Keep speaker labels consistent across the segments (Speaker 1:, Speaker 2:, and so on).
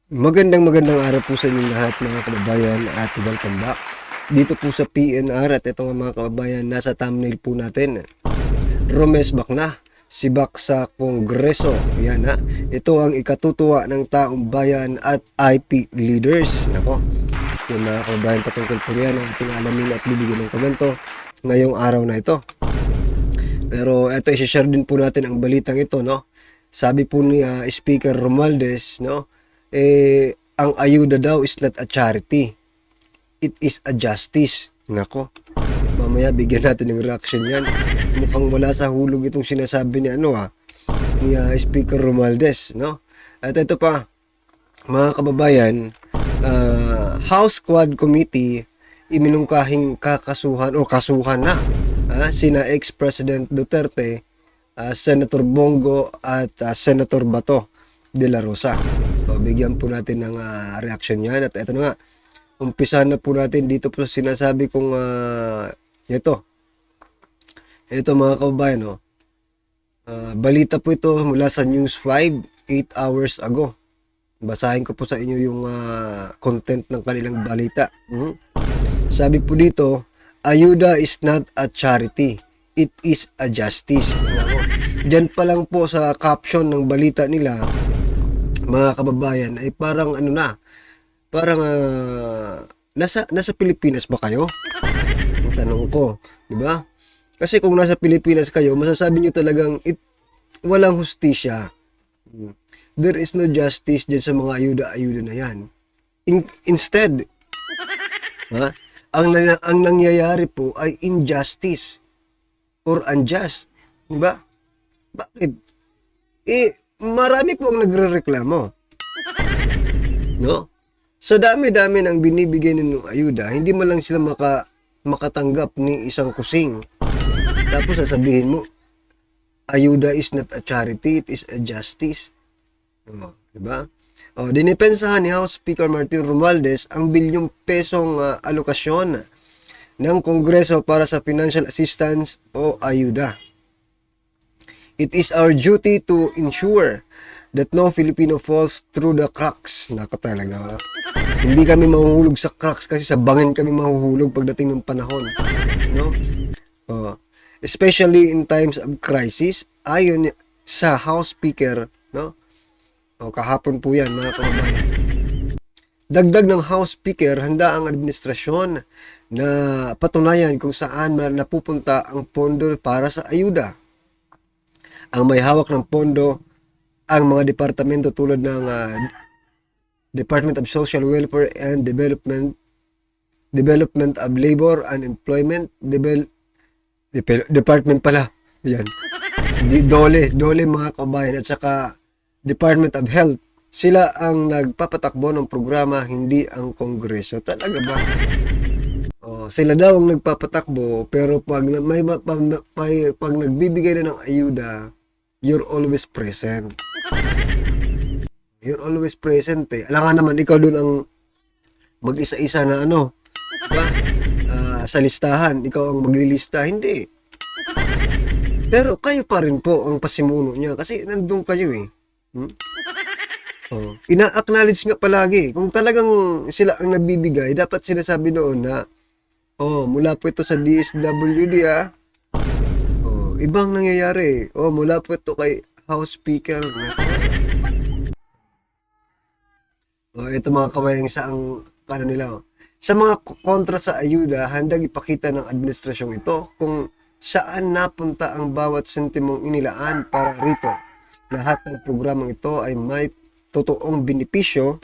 Speaker 1: Magandang araw po sa inyong lahat mga kababayan at welcome back dito po sa PNR. At ito nga mga kababayan, nasa thumbnail po natin, Rumesbak na, sibak sa Kongreso. Yan ha, ito ang ikatutuwa ng taong bayan at IP leaders. Nako, yung mga kababayan, patungkol po yan ang ating alamin at bibigyan ng komento ngayong araw na ito. Pero ito, i-share din po natin ang balitang ito, no? Sabi po ni Speaker Romualdez, no? Ang ayuda daw is not a charity. It is a justice. Nako, mamaya bigyan natin ng reaction yan. Mukhang wala sa hulog itong sinasabi ni ni Speaker Romualdez, no? At ito pa, mga kababayan, House Quad Committee iminungkahing kakasuhan o kasuhan na sina ex-President Duterte, Senator Bongo at Senator Bato de la Rosa. So, bigyan po natin ng reaction yan. At ito na nga, umpisa na po natin dito po sinasabi kong ito mga kababayan, no? Balita po ito mula sa News 5 8 hours ago. Basahin ko po sa inyo yung content ng kanilang balita. Sabi po dito, ayuda is not a charity, it is a justice. Diyan pa lang po sa caption ng balita nila, mga kababayan, ay parang parang nasa Pilipinas ba kayo? Ang tanong ko, di ba? Kasi kung nasa Pilipinas kayo, masasabi nyo talagang walang hustisya. There is no justice dyan sa mga ayuda-ayuda na yan. Instead, ang nangyayari po ay injustice or unjust. Diba? Bakit? Marami po ang nagrereklamo. No? Sa dami-dami ng binibigay ng ayuda, hindi man lang sila makatanggap ni isang kusing. Tapos sasabihin mo, ayuda is not a charity, it is a justice. Diba? Dinipensahan ni House Speaker Martin Romualdez ang bilyong pesong alokasyon ng Kongreso para sa financial assistance o ayuda. It is our duty to ensure that no Filipino falls through the cracks. Nako talaga. Hindi kami mahuhulog sa cracks kasi sa bangin kami mahuhulog pagdating ng panahon. No? Especially in times of crisis, ayon sa House Speaker, no? Kahapon po yan, mga kababayan. Dagdag ng House Speaker, handa ang administrasyon na patunayan kung saan napupunta ang pondo para sa ayuda. Ang may hawak ng pondo, ang mga departamento tulad ng Department of Social Welfare and Development, Development of Labor and Employment, Department pala, yan. Dole mga kababayan, at saka Department of Health. Sila ang nagpapatakbo ng programa, hindi ang Kongreso. Talaga ba? Sila daw ang nagpapatakbo, pero pag nagbibigay na ng ayuda, you're always present. You're always present eh. Alam nga naman, ikaw dun ang mag-isa-isa na diba? Sa listahan, ikaw ang maglilista. Hindi. Pero kayo pa rin po ang pasimuno niya kasi nandun kayo eh. Ina-acknowledge nga palagi. Kung talagang sila ang nabibigay, dapat sinasabi noon na mula po ito sa DSWD ibang nangyayari. Mula po ito kay House Speaker. Ito mga kabayang saang nila. Sa mga kontra sa ayuda, handang ipakita ng administrasyong ito kung saan napunta ang bawat sentimong inilaan para rito. Lahat ng programang ito ay may totoong benepisyo,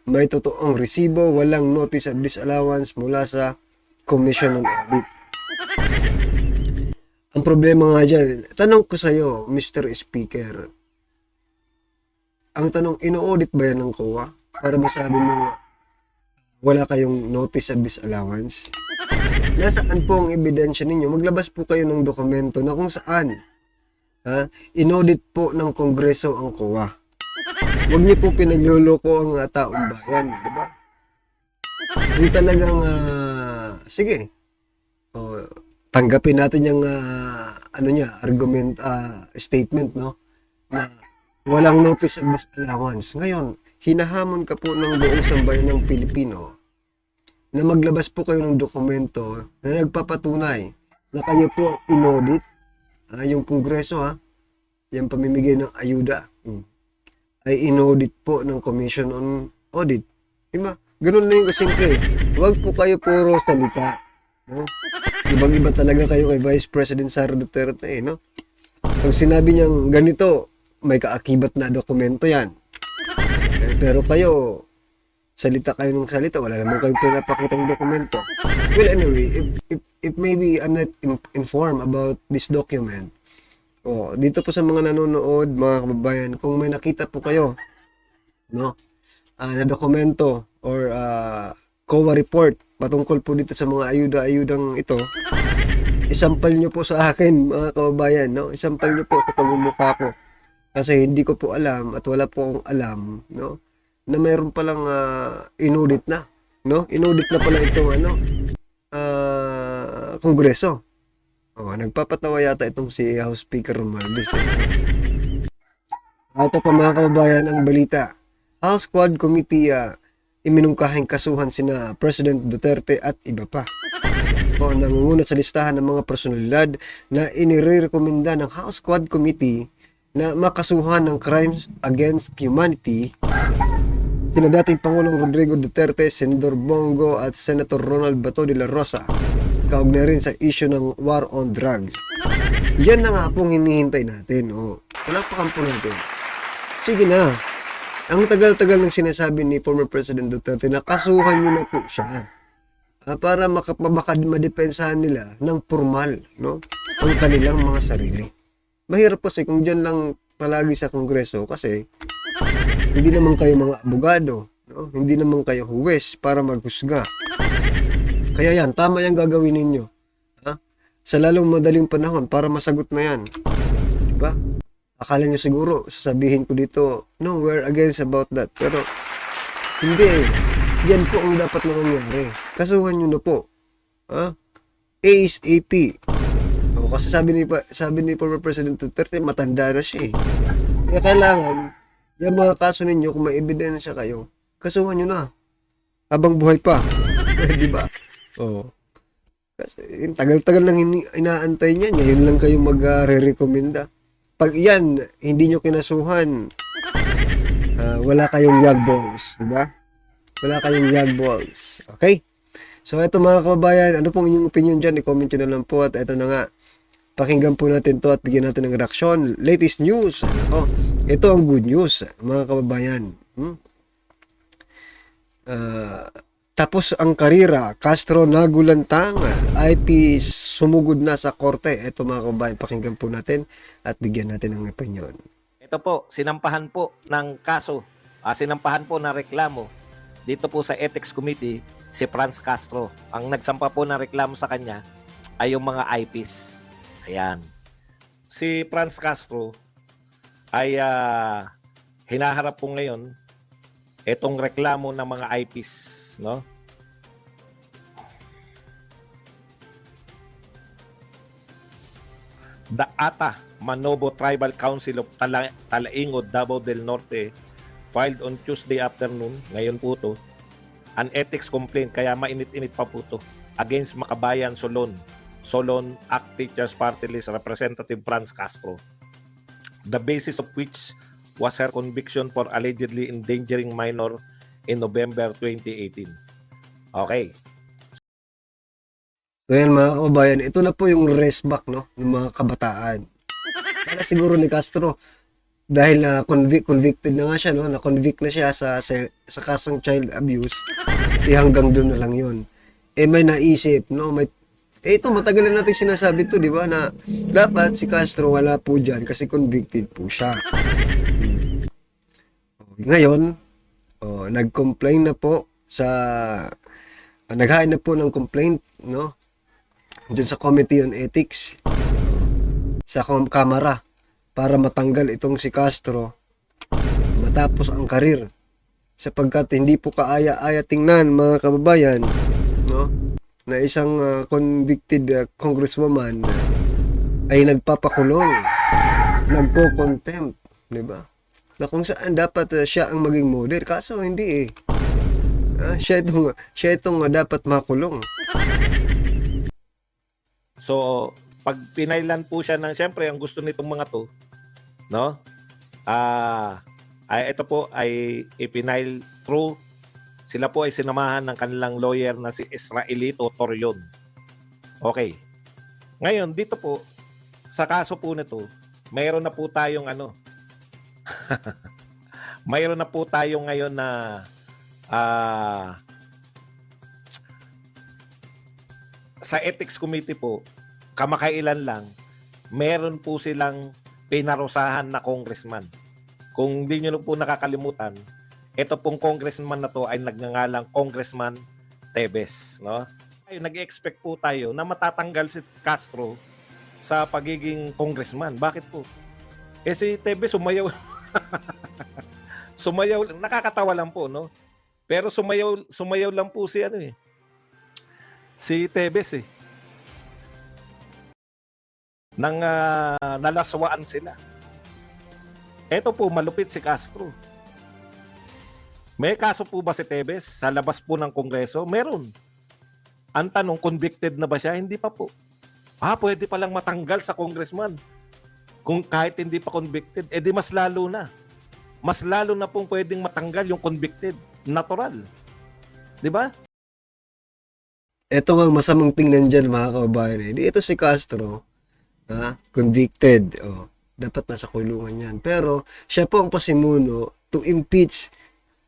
Speaker 1: may totoong resibo, walang notice of disallowance mula sa Commission on Audit. Ang problema nga dyan, tanong ko sa iyo, Mr. Speaker, ang tanong, ino-audit ba yan ng COA? Para masabi mo, wala kayong notice of disallowance? Nasaan po ang ebidensya ninyo? Maglabas po kayo ng dokumento na kung saan inaudit po ng Kongreso ang COA. Huwag niyo po pinagluloko ang taong bayan, di ba? Kung talagang sige. Tanggapin natin yung statement, no? Na walang notice of disallowance. Ngayon, hinahamon ka po ng buong sambayan ng Pilipino na maglabas po kayo ng dokumento na nagpapatunay na kayo po inaudit, yung Kongreso yung pamimigay ng ayuda, ay inaudit po ng Commission on Audit. Diba? Ganun na yung kasimple. Huwag po kayo puro salita. No? Ibang-iba talaga kayo kay Vice President Sara Duterte, no? Pag sinabi niyang ganito, may kaakibat na dokumento yan. Pero kayo, salita kayo ng salita, wala naman kayong pinapakitang dokumento. Well, anyway, if maybe I'm not informed about this document, dito po sa mga nanonood, mga kababayan, kung may nakita po kayo, no, na dokumento or COA report patungkol po dito sa mga ayuda-ayudang ito, isampal nyo po sa akin, mga kababayan, no? Isampal nyo po sa pagmumukha ko. Kasi hindi ko po alam at wala po akong alam, no, na mayroon palang inaudit na, no? Inaudit na pala itong Kongreso. Nagpapatawa yata itong si House Speaker Romualdez. Ito pa mga kababayan ang balita. House Quad Committee iminungkahing kasuhan sina President Duterte at iba pa. Nangunguna sa listahan ng mga personalidad na inirekomenda ng House Quad Committee na makasuhan ng crimes against humanity sina dating Pangulong Rodrigo Duterte, Senador Bongo at Senator Ronald Bato de la Rosa, kaugnay rin sa issue ng war on drugs. Yan na nga pong hinihintay natin. Wala pa kampo natin. Sige na. Ang tagal-tagal ng sinasabi ni former President Duterte na kasuhan nyo na po siya para baka madepensahan nila ng formal, no, ang kanilang mga sarili. Mahirap kasi kung dyan lang palagi sa Kongreso kasi hindi naman kayo mga abogado, no? Hindi naman kayo huwes para maghusga. Kaya yan, tama yung gagawin ninyo. Sa lalong madaling panahon para masagot na yan. Diba? Akala nyo siguro, sasabihin ko dito, no, we're against about that. Pero, hindi. Yan po ang dapat na mangyari. Kasuhan nyo na po. ASAP. Kasi sabi ni former President Duterte, matanda na siya eh. Kaya kailangan, yung mga kaso ninyo, kung may ebidensya kayo, kasuhan nyo na. Habang buhay pa. Diba? Kasi tagal-tagal lang inaantay niya. Ngayon lang kayo mag-re-recommenda. Pag yan, hindi nyo kinasuhan, wala kayong yag balls, diba? Wala kayong yag balls. Okay? So, ito mga kababayan, ano pong inyong opinion dyan? I-comment nyo na lang po. At ito na nga, pakinggan po natin to at bigyan natin ng reaksyon. Latest news. Ito ang good news, mga kababayan. Tapos ang karira, Castro nagulantang, IP sumugod na sa korte. Ito mga kababayan, pakinggan po natin at bigyan natin ng opinion.
Speaker 2: Ito po, sinampahan po ng kaso, sinampahan po ng reklamo dito po sa Ethics Committee si Franz Castro. Ang nagsampa po ng reklamo sa kanya ay yung mga IPs. Ayan. Si Franz Castro ay hinaharap po ngayon itong reklamo ng mga IPs, no? The ATA Manobo Tribal Council of Talaingod, Davao del Norte filed on Tuesday afternoon, ngayon po to, an ethics complaint, kaya mainit-init pa po to, against Makabayan Solon Act Teachers Party List Representative Franz Castro. The basis of which was her conviction for allegedly endangering minor in November 2018. Okay.
Speaker 1: So yan mga kababayan, ito na po yung race back, no, ng mga kabataan. Kaya siguro ni Castro, dahil convicted na nga siya, no, na-convict na siya sa kasong child abuse, hanggang doon na lang yun. May naisip, no, ito matagal na natin sinasabi to, di ba, na dapat si Castro wala po dyan kasi convicted po siya. Ngayon, nag-complain na po naghain na po ng complaint, no, dyan sa Committee on Ethics, sa Kamara, para matanggal itong si Castro matapos ang karir. Sapagkat hindi po kaaya-aya tingnan, mga kababayan, no, na isang convicted congresswoman ay nagpapakulong, nagko-contempt, di ba? na kung saan dapat siya ang maging model. Kaso hindi eh. Siya itong dapat makulong.
Speaker 2: So, pag pinailan po siya ng, siyempre, ang gusto nitong mga to, no? Ito po ay ipinail through, sila po ay sinamahan ng kanilang lawyer na si Israelito Torion. Okay. Ngayon, dito po, sa kaso po nito, mayroon na po tayong mayroon na po tayong ngayon na sa ethics committee po, kamakailan lang, meron po silang pinarusahan na congressman. Kung hindi nyo po nakakalimutan, ito pong congressman na to ay nagngangalang Congressman Tevez. No? Ay, nag-expect po tayo na matatanggal si Castro sa pagiging congressman. Bakit po? Eh si Tevez sumayaw. Sumayaw, nakakatawa lang po, no? Pero sumayaw lang po si si Tevez eh. Nang nalaswaan sila. Eto po, malupit si Castro. May kaso po ba si Tevez sa labas po ng Kongreso? Meron. Ang tanong, convicted na ba siya? Hindi pa po. Pwede palang matanggal sa congressman. Kung kahit hindi pa convicted, edi mas lalo na. Mas lalo na pong pwedeng matanggal yung convicted. Natural. Di ba?
Speaker 1: Ito ang masamang tingnan dyan mga kababayan. Ito si Castro, convicted. Dapat nasa kulungan yan. Pero siya po ang pasimuno to impeach.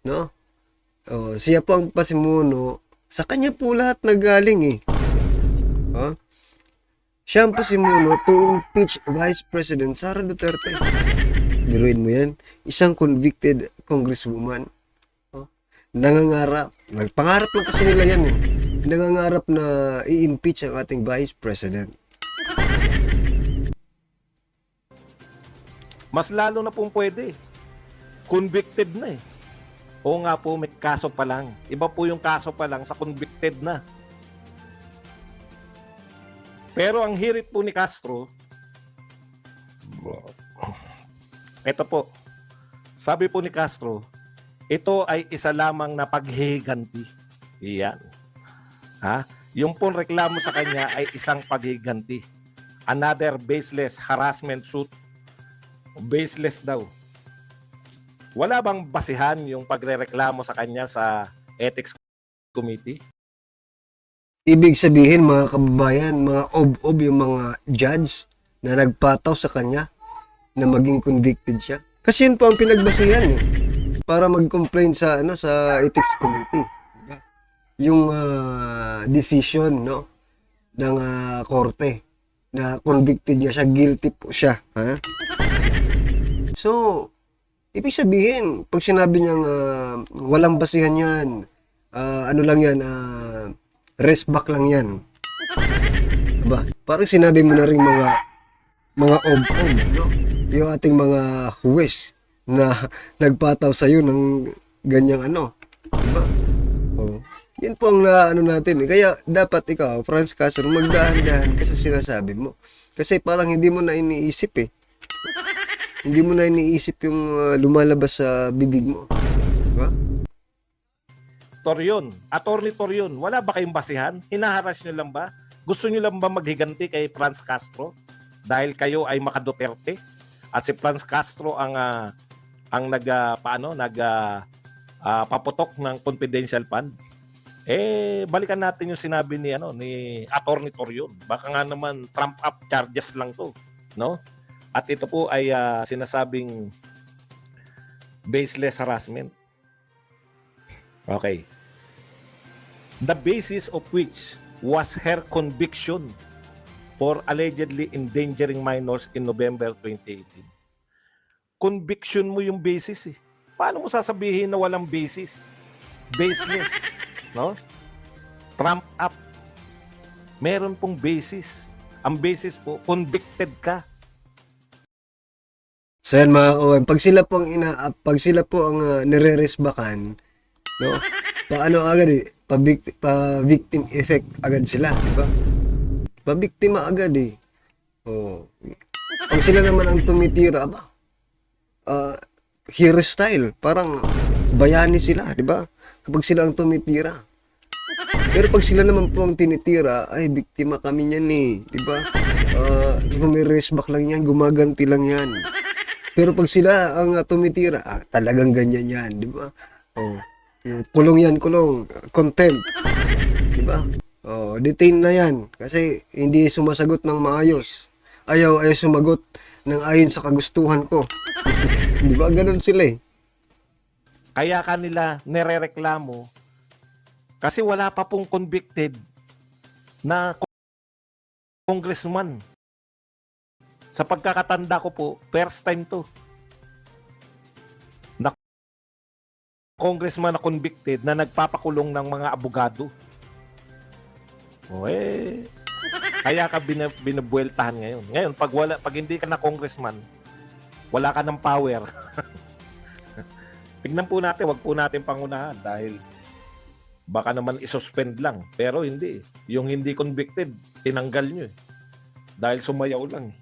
Speaker 1: No? Siya po ang pasimuno. Sa kanya po lahat nagaling eh. Siya ang pasimuno to impeach Vice President Sara Duterte. Biruin mo yan. Isang convicted congresswoman. Nangangarap. Pangarap lang kasi nila yan eh. Nangangarap na i-impeach ang ating Vice President.
Speaker 2: Mas lalo na pong pwede. Convicted na eh. Oo nga po, may kaso pa lang. Iba po yung kaso pa lang sa convicted na. Pero ang hirit po ni Castro, ito po, sabi po ni Castro, ito ay isa lamang na paghihiganti. Iyan. Yung pong reklamo sa kanya ay isang paghihiganti. Another baseless harassment suit. Baseless daw. Wala bang basihan yung pagrereklamo sa kanya sa ethics committee?
Speaker 1: Ibig sabihin mga kababayan, mga ob-ob yung mga judge na nagpataw sa kanya na maging convicted siya. Kasi yun po ang pinagbasihan eh, para mag-complain sa sa ethics committee. Yung decision ng korte na convicted niya siya, guilty po siya. So, ibig sabihin, pag sinabi niyang walang basihan yan, lang yan, rest back lang yan. Diba? Parang sinabi mo na rin mga ob-ob, no? Yung ating mga huwes na nagpataw sa'yo ng ganyang Diba? Yan po ang natin. Kaya dapat ikaw, Franz Castro, magdahan-dahan kasi sinasabi mo. Kasi parang hindi mo na iniisip eh. Hindi mo na iniisip yung lumalabas sa bibig mo. Diba?
Speaker 2: Torion, Attorney Torion, wala ba kayong basihan? Hinaharas nyo lang ba? Gusto nyo lang ba maghiganti kay Franz Castro? Dahil kayo ay maka-Duterte? At si Franz Castro ang paputok ng confidential fund? Balikan natin yung sinabi ni Attorney Torion. Baka nga naman trump up charges lang to, no? At ito po ay sinasabing baseless harassment. Okay. The basis of which was her conviction for allegedly endangering minors in November 2018. Conviction mo yung basis eh. Paano mo sasabihin na walang basis? Baseless. No? Trump up. Meron pong basis. Ang basis po, convicted ka.
Speaker 1: So yan mga kawan, pag sila po ang nire-resbakan, no? Paano agad eh, pa-victim effect agad sila, di ba? Pa-biktima agad eh. Pag sila naman ang tumitira, hero style. Parang bayani sila, di ba? Kapag sila ang tumitira. Pero pag sila naman po ang tinitira, ay biktima kami niyan eh, di ba? May race back lang yan, gumaganti lang yan. Pero pag sila ang tumitira, talagang ganyan yan, di ba? Oh, kulong yan, kulong, contempt, di ba? Oh, detain na yan kasi hindi sumasagot ng maayos. Ayaw sumagot ng ayon sa kagustuhan ko. Di ba? Ganun sila eh.
Speaker 2: Kaya kanila nerereklamo kasi wala pa pong convicted na congressman. Sa pagkakatanda ko po, first time to na congressman na convicted na nagpapakulong ng mga abogado. O kaya ka binubueltahan ngayon. Ngayon, pag hindi ka na congressman, wala ka ng power. Tignan po natin, wag po natin pangunahan dahil baka naman isuspend lang. Pero hindi. Yung hindi convicted, tinanggal nyo eh. Dahil sumayaw lang.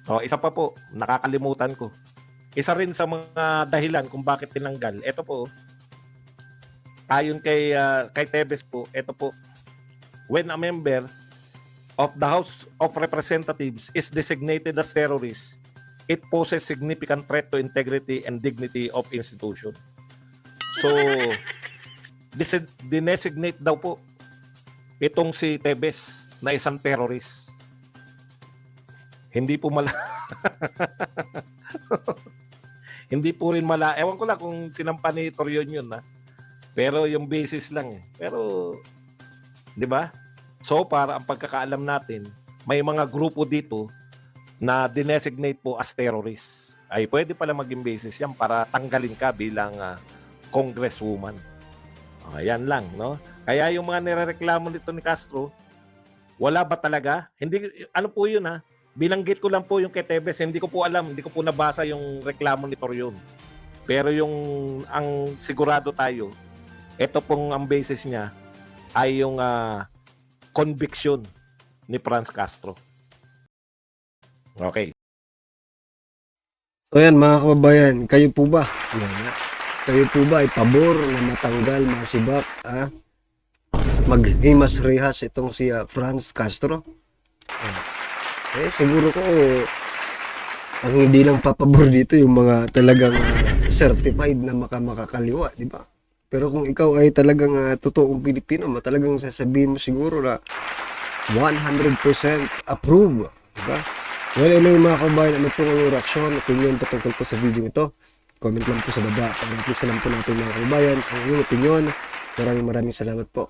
Speaker 2: O, isa pa po, nakakalimutan ko. Isa rin sa mga dahilan kung bakit tinanggal. Ito po, ayon kay Tebes po, ito po, when a member of the House of Representatives is designated as terrorist, it poses significant threat to integrity and dignity of institution. So, dinesignate daw po itong si Tebes na isang terrorist. Hindi po hindi po rin ewan ko lang kung sinampa ni Torion yun pero yung basis lang pero di ba? So para ang pagkakaalam natin, may mga grupo dito na dinesignate po as terrorist. Ay pwede pala maging basis yan para tanggalin ka bilang congresswoman. Ayan lang, no? Kaya yung mga nirereklamo nito ni Castro, wala ba talaga? Hindi, ano po yun Binanggit ko lang po yung kay Tebes, hindi ko po alam, hindi ko po nabasa yung reklamo ni Torion. Pero ang sigurado tayo, ito pong ang basis niya ay yung conviction ni Franz Castro. Okay.
Speaker 1: So yan mga kababayan, kayo po ba? Kayo po ba ay pabor na matanggal, masibak, at maghimas rehas itong si Franz Castro? Siguro ko ang hindi lang papabor dito yung mga talagang certified na makakaliwa, di ba? Pero kung ikaw ay talagang totoong Pilipino, talagang sasabihin mo siguro na 100% approve, di ba? Well, ano yung mga kabayan, ano po ang reaksyon, opinion patungkol po sa video ito? Comment lang po sa baba para at least alam po natin mga kabayan ang inyong opinion. Maraming salamat po.